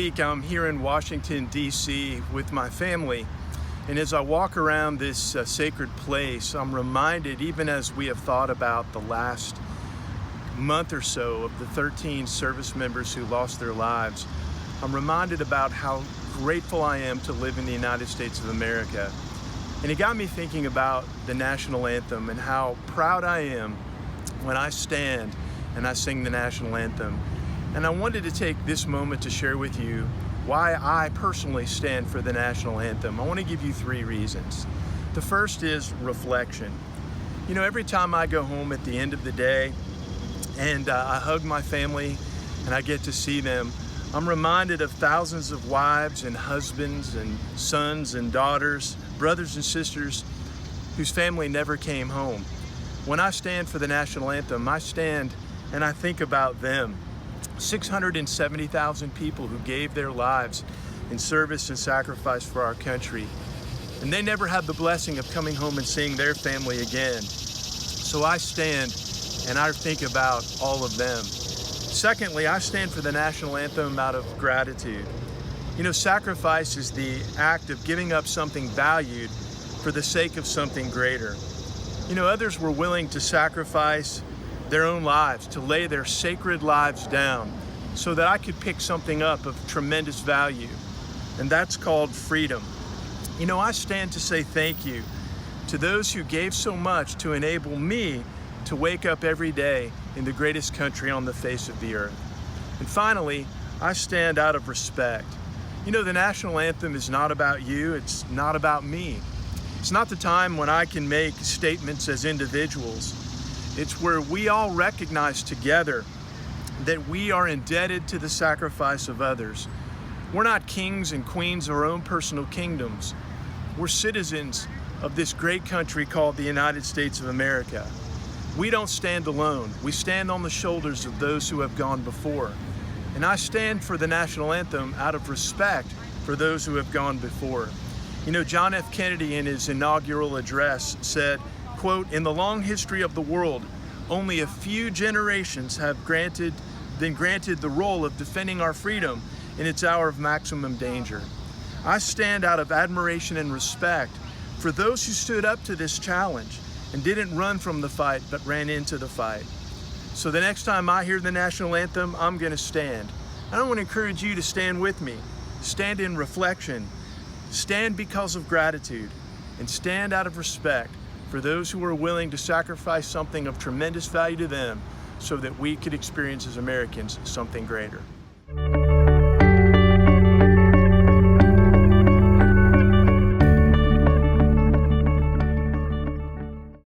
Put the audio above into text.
week I'm here in Washington D.C. with my family, and as I walk around this sacred place, I'm reminded, even as we have thought about the last month or so of the 13 service members who lost their lives, I'm reminded about how grateful I am to live in the United States of America. And it got me thinking about the national anthem and how proud I am when I stand and I sing the national anthem. And I wanted to take this moment to share with you why I personally stand for the national anthem. I want to give you 3 reasons. The first is reflection. You know, every time I go home at the end of the day and I hug my family and I get to see them, I'm reminded of thousands of wives and husbands and sons and daughters, brothers and sisters whose family never came home. When I stand for the national anthem, I stand and I think about them. 670,000 people who gave their lives in service and sacrifice for our country. And they never had the blessing of coming home and seeing their family again. So I stand and I think about all of them. Secondly, I stand for the national anthem out of gratitude. You know, sacrifice is the act of giving up something valued for the sake of something greater. You know, others were willing to sacrifice their own lives, to lay their sacred lives down so that I could pick something up of tremendous value, and that's called freedom. You know, I stand to say thank you to those who gave so much to enable me to wake up every day in the greatest country on the face of the earth. And finally, I stand out of respect. You know, the national anthem is not about you, it's not about me. It's not the time when I can make statements as individuals. It's where we all recognize together that we are indebted to the sacrifice of others. We're not kings and queens of our own personal kingdoms. We're citizens of this great country called the United States of America. We don't stand alone. We stand on the shoulders of those who have gone before. And I stand for the national anthem out of respect for those who have gone before. You know, John F. Kennedy in his inaugural address said, quote, "In the long history of the world, only a few generations have been granted the role of defending our freedom in its hour of maximum danger." I stand out of admiration and respect for those who stood up to this challenge and didn't run from the fight, but ran into the fight. So the next time I hear the national anthem, I'm going to stand. I want to encourage you to stand with me. Stand in reflection. Stand because of gratitude. And stand out of respect for those who are willing to sacrifice something of tremendous value to them so that we could experience as Americans something greater.